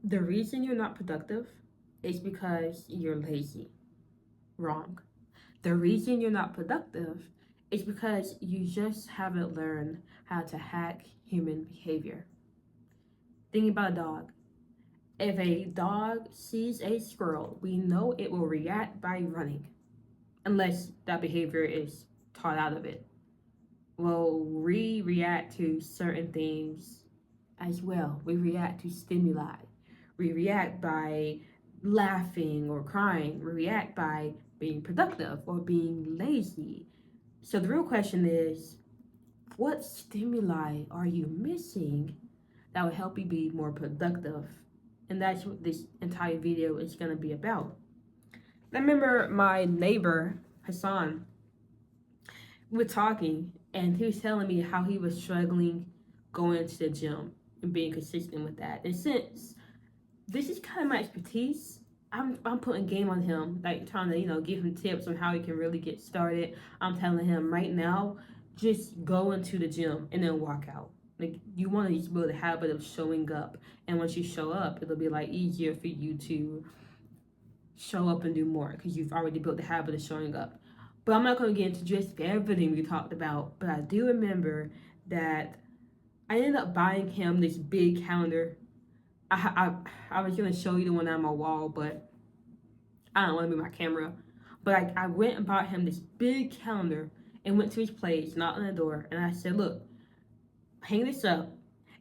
The reason you're not productive is because you're lazy. Wrong. The reason you're not productive is because you just haven't learned how to hack human behavior. Think about a dog. If a dog sees a squirrel, we know it will react by running, unless that behavior is taught out of it. Well, we react to certain things as well. We react to stimuli. We react by laughing or crying. We react by being productive or being lazy. So the real question is, what stimuli are you missing that will help you be more productive? And that's what this entire video is going to be about. I remember my neighbor, Hassan, we were talking, and he was telling me how he was struggling going to the gym and being consistent with that. And since this is kind of my expertise, I'm putting game on him, like trying to, give him tips on how he can really get started. I'm telling him right now, just go into the gym and then walk out. Like, you want to just build a habit of showing up, and once you show up, it'll be like easier for you to show up and do more because you've already built the habit of showing up. But I'm not going to get into just everything we talked about. But I do remember that I ended up buying him this big calendar. I was going to show you the one on my wall, but I don't want to move my camera. But I went and bought him this big calendar and went to his place, knocked on the door, and I said, look, hang this up.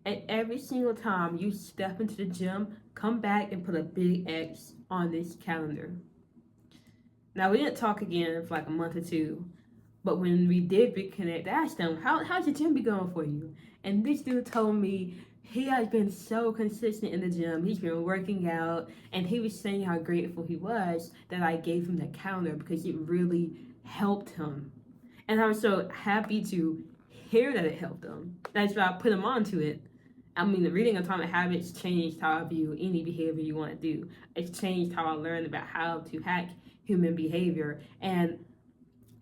And every single time you step into the gym, come back and put a big X on this calendar. Now, we didn't talk again for like a month or two, but when we did reconnect, I asked him, how's the gym be going for you? And this dude told me he has been so consistent in the gym. He's been working out, and he was saying how grateful he was that I gave him the calendar because it really helped him. And I was so happy to hear that it helped him. That's why I put him onto it. I mean, the reading Atomic Habits changed how I view any behavior you want to do. It's changed how I learned about how to hack human behavior. And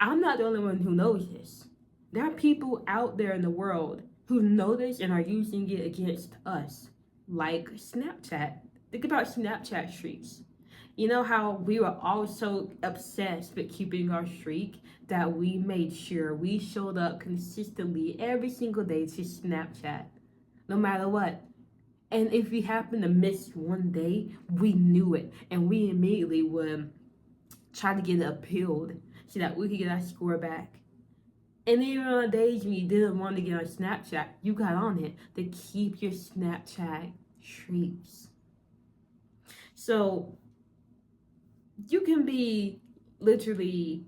I'm not the only one who knows this. There are people out there in the world who know this and are using it against us, like Snapchat. Think about Snapchat streaks. You know how we were all so obsessed with keeping our streak that we made sure we showed up consistently every single day to Snapchat, no matter what. And if we happened to miss one day, we knew it, and we immediately would try to get it appealed so that we could get our score back. And even on days when you didn't want to get on Snapchat, you got on it to keep your Snapchat streaks. So you can be literally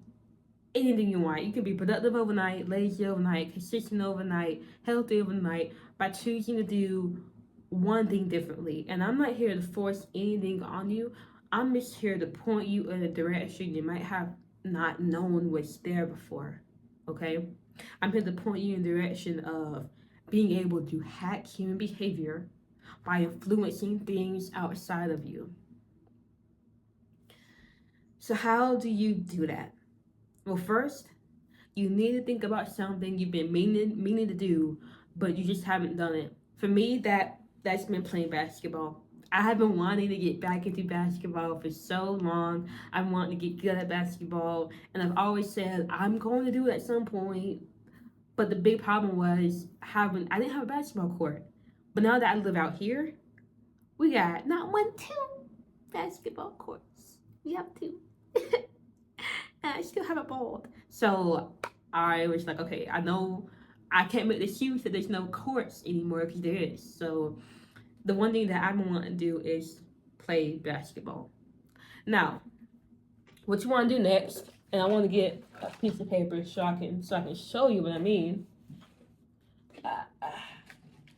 anything you want. You can be productive overnight, lazy overnight, consistent overnight, healthy overnight by choosing to do one thing differently. And I'm not here to force anything on you. I'm just here to point you in a direction you might have not known was there before. Okay? I'm here to point you in the direction of being able to hack human behavior by influencing things outside of you. So how do you do that? Well, first, you need to think about something you've been meaning to do, but you just haven't done it. For me, that's been playing basketball. I have been wanting to get back into basketball for so long. I want to get good at basketball, and I've always said I'm going to do it at some point. But the big problem was I didn't have a basketball court. But now that I live out here, we got not one, two basketball courts. We have two. And I still haven't balled. So I was like, okay, I know I can't make the excuse that there's no courts anymore because there is. So the one thing that I want to do is play basketball. Now, what you want to do next, and I want to get a piece of paper so I can show you what I mean.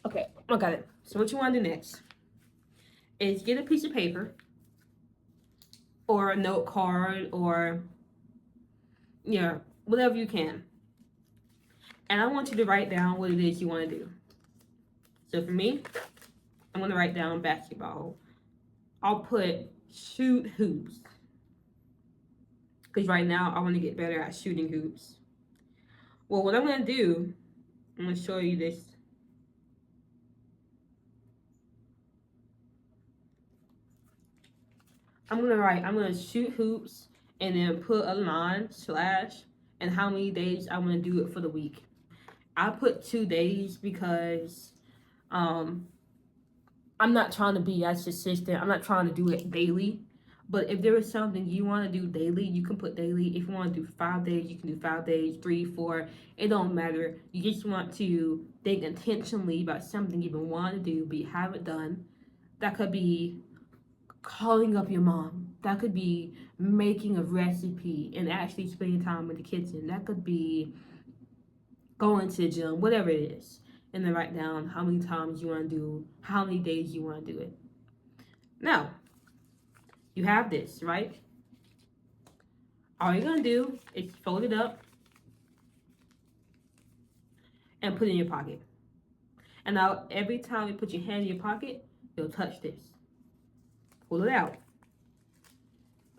Okay, I got it. So what you want to do next is get a piece of paper or a note card or whatever you can. And I want you to write down what it is you want to do. So for me, I'm going to write down basketball. I'll put shoot hoops. Because right now I want to get better at shooting hoops. Well, what I'm going to do, I'm going to show you this. I'm gonna shoot hoops and then put a line slash and how many days I'm gonna do it for the week. I put 2 days because um I'm not trying to be as consistent. I'm not trying to do it daily. But if there is something you want to do daily, you can put daily. If you want to do 5 days, you can do 5 days, three, four. It don't matter. You just want to think intentionally about something you've been wanting to do, but you haven't done. That could be calling up your mom. That could be making a recipe and actually spending time in the kitchen. That could be going to the gym, whatever it is. And then write down how many times you want to do, how many days you want to do it. Now, you have this, right? All you're going to do is fold it up and put it in your pocket. And now, every time you put your hand in your pocket, you'll touch this. Pull it out.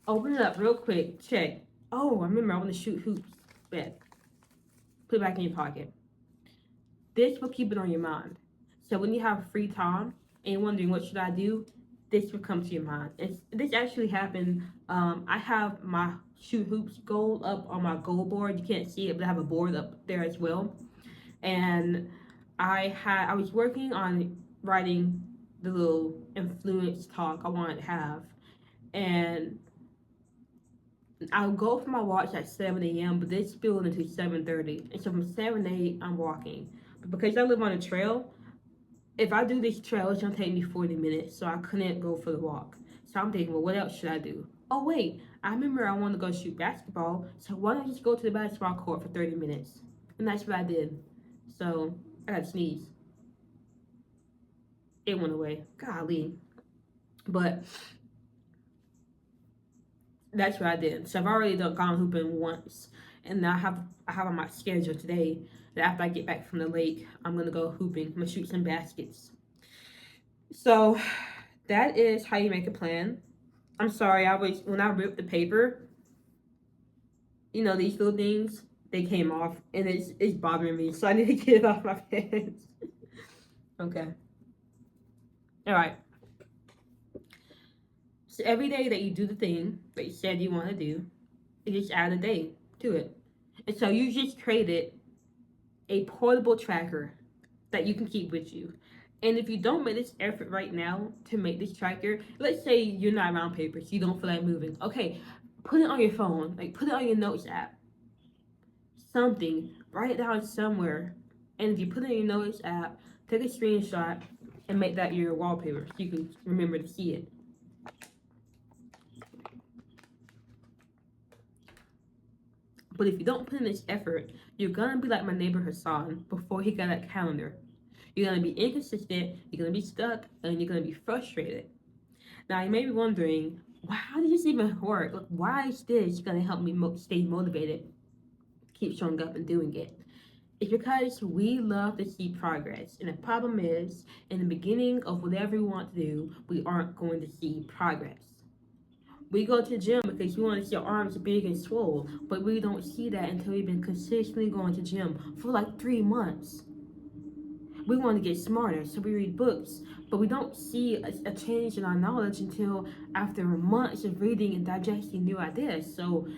Open it up real quick. Check. Oh, I remember I want to shoot hoops. Bet. Put it back in your pocket. This will keep it on your mind. So when you have free time and you're wondering what should I do, this will come to your mind. This actually happened. I have my shoot hoops goal up on my goal board. You can't see it, but I have a board up there as well. And I was working on writing the little influence talk I wanted to have, and I'll go for my watch at 7 a.m., but this spilled into 7:30, and so from 7 to 8 I'm walking. But because I live on a trail, if I do this trail, it's gonna take me 40 minutes, so I couldn't go for the walk. So I'm thinking, well, what else should I do? Oh wait, I remember I want to go shoot basketball, so why don't I just go to the basketball court for 30 minutes? And that's what I did. So I got to sneeze. It went away. Golly. But that's what I did. So I've already gone hooping once, and I have on my schedule today that after I get back from the lake, I'm gonna go hooping. I'm gonna shoot some baskets. So that is how you make a plan. I'm sorry, when I ripped the paper, you know, these little things, they came off, and it's bothering me, so I need to get it off my pants. Okay. All right. So every day that you do the thing that you said you want to do, you just add a day to it. And so you just created a portable tracker that you can keep with you. And if you don't make this effort right now to make this tracker, let's say you're not around papers, you don't feel like moving. Okay, put it on your phone, like put it on your notes app. Something, write it down somewhere. And if you put it in your notes app, take a screenshot and make that your wallpaper so you can remember to see it. But if you don't put in this effort, you're gonna be like my neighbor Hassan before he got that calendar. You're gonna be inconsistent, you're gonna be stuck, and you're gonna be frustrated. Now you may be wondering, how does this even work? Like, why is this gonna help me stay motivated, keep showing up and doing it? It's because we love to see progress. And the problem is, in the beginning of whatever we want to do, we aren't going to see progress. We go to the gym because we want to see our arms big and swole, but we don't see that until we've been consistently going to the gym for like 3 months. We want to get smarter, so we read books, but we don't see a change in our knowledge until after months of reading and digesting new ideas. So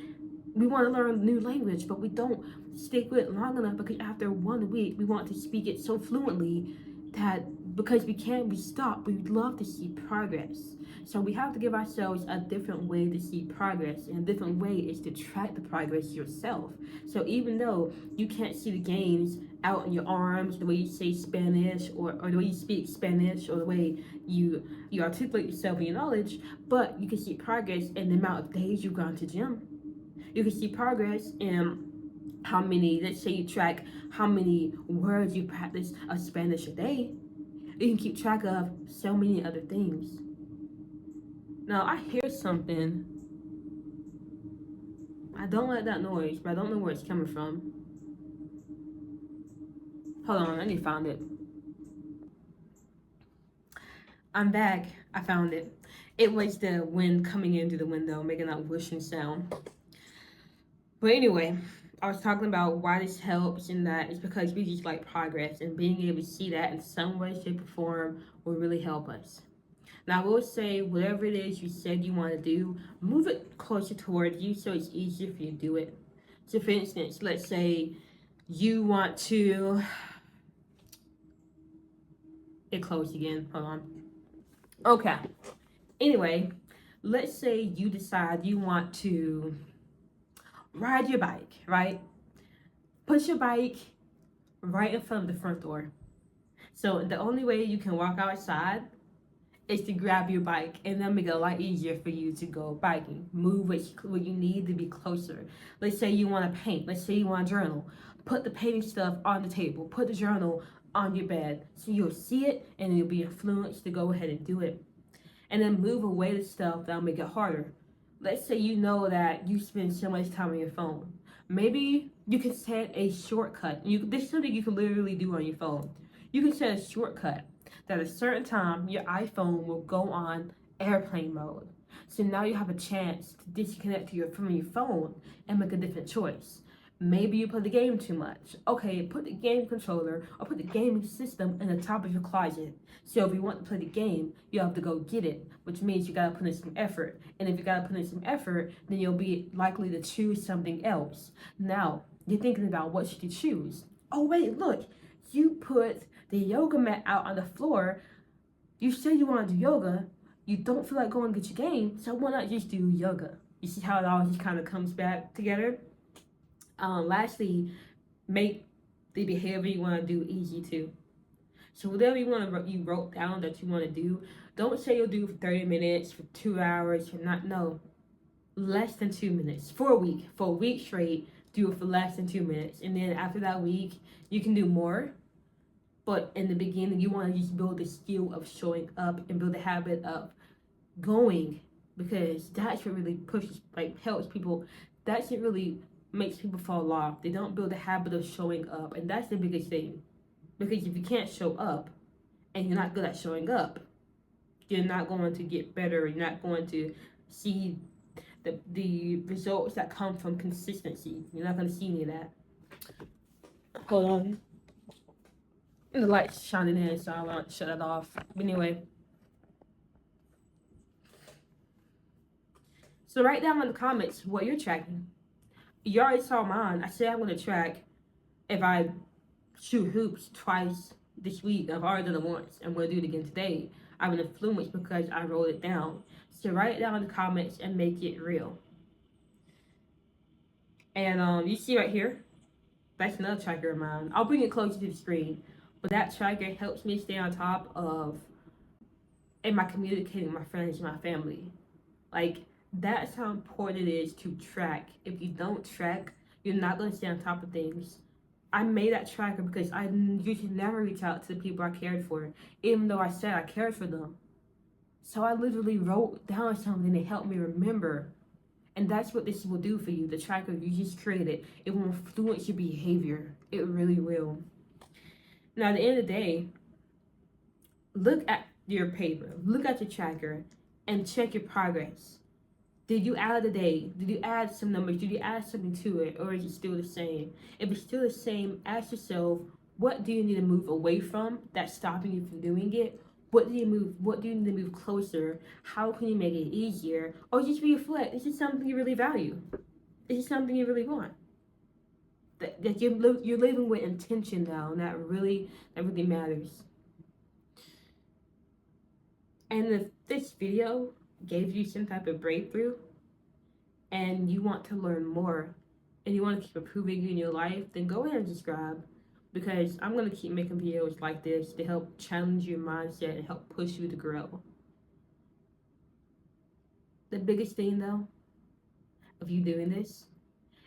we want to learn new language, but we don't stick with it long enough because after 1 week, we want to speak it so fluently that because we can't be stopped, we'd love to see progress. So we have to give ourselves a different way to see progress, and a different way is to track the progress yourself. So even though you can't see the gains out in your arms, the way you say Spanish, or the way you speak Spanish, or the way you articulate yourself and your knowledge, but you can see progress in the amount of days you've gone to gym. You can see progress in how many, let's say you track how many words you practice of Spanish a day. You can keep track of so many other things. Now, I hear something. I don't like that noise, but I don't know where it's coming from. Hold on, I need to find it. I'm back. I found it. It was the wind coming in through the window, making that whooshing sound. But anyway, I was talking about why this helps, and that it's because we just like progress, and being able to see that in some way, shape, or form will really help us. Now, I will say, whatever it is you said you want to do, move it closer towards you so it's easier for you to do it. So, for instance, let's say you want to. It closed again. Hold on. Okay. Anyway, let's say you decide you want to ride your bike, right? Put your bike right in front of the front door. So, the only way you can walk outside is to grab your bike, and that'll make it a lot easier for you to go biking. Move what you need to be closer. Let's say you want to paint. Let's say you want to journal. Put the painting stuff on the table. Put the journal on your bed so you'll see it and you'll be influenced to go ahead and do it. And then move away the stuff that'll make it harder. Let's say you know that you spend so much time on your phone. Maybe you can set a shortcut. This is something you can literally do on your phone. You can set a shortcut that at a certain time your iPhone will go on airplane mode. So now you have a chance to disconnect from your phone and make a different choice. Maybe you play the game too much. Okay, put the game controller or put the gaming system in the top of your closet. So if you want to play the game, you have to go get it, which means you gotta put in some effort. And if you gotta put in some effort, then you'll be likely to choose something else. Now, you're thinking about what should you choose. Oh wait, look, you put the yoga mat out on the floor. You said you want to do yoga. You don't feel like going to get your game, so why not just do yoga? You see how it all just kind of comes back together? Lastly, make the behavior you want to do easy too. So whatever you wrote down that you want to do, don't say you'll do for 30 minutes, for 2 hours, or not. No, less than 2 minutes for a week. For a week straight, do it for less than 2 minutes, and then after that week, you can do more. But in the beginning, you want to just build the skill of showing up and build the habit of going, because that's what really pushes, helps people. That's what really makes people fall off. They don't build the habit of showing up, and that's the biggest thing. Because if you can't show up and you're not good at showing up, you're not going to get better. You're not going to see the results that come from consistency. You're not going to see any of that. Hold on. The light's shining in, so I want to shut it off. But anyway. So write down in the comments what you're tracking. You already saw mine. I said I'm going to track if I shoot hoops twice this week. I've already done it once. I'm going to do it again today. I've been influenced because I wrote it down. So write it down in the comments and make it real. And you see right here, that's another tracker of mine. I'll bring it closer to the screen. But that tracker helps me stay on top of, am I communicating with my friends and my family? Like, that's how important it is to track. If you don't track, you're not going to stay on top of things. I made that tracker because I used to never reach out to the people I cared for, even though I said I cared for them. So I literally wrote down something to help me remember. And that's what this will do for you. The tracker you just created, it will influence your behavior. It really will. Now, at the end of the day, look at your paper, look at your tracker, and check your progress. Did you add a day? Did you add some numbers? Did you add something to it? Or is it still the same? If it's still the same, ask yourself, what do you need to move away from that's stopping you from doing it? What do you need to move closer? How can you make it easier? Or just reflect, is this something you really value? Is this something you really want? That you're living with intention now, and that really matters. And if this video gave you some type of breakthrough and you want to learn more and you want to keep improving in your life, then go ahead and subscribe, because I'm going to keep making videos like this to help challenge your mindset and help push you to grow. The biggest thing though of you doing this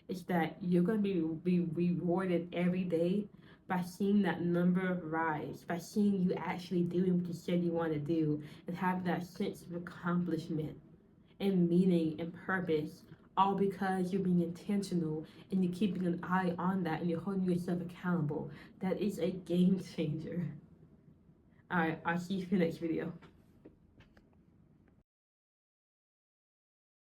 is that you're going to be rewarded every day by seeing that number rise, by seeing you actually doing what you said you want to do, and have that sense of accomplishment and meaning and purpose, all because you're being intentional and you're keeping an eye on that and you're holding yourself accountable. That is a game changer. All right, I'll see you in the next video.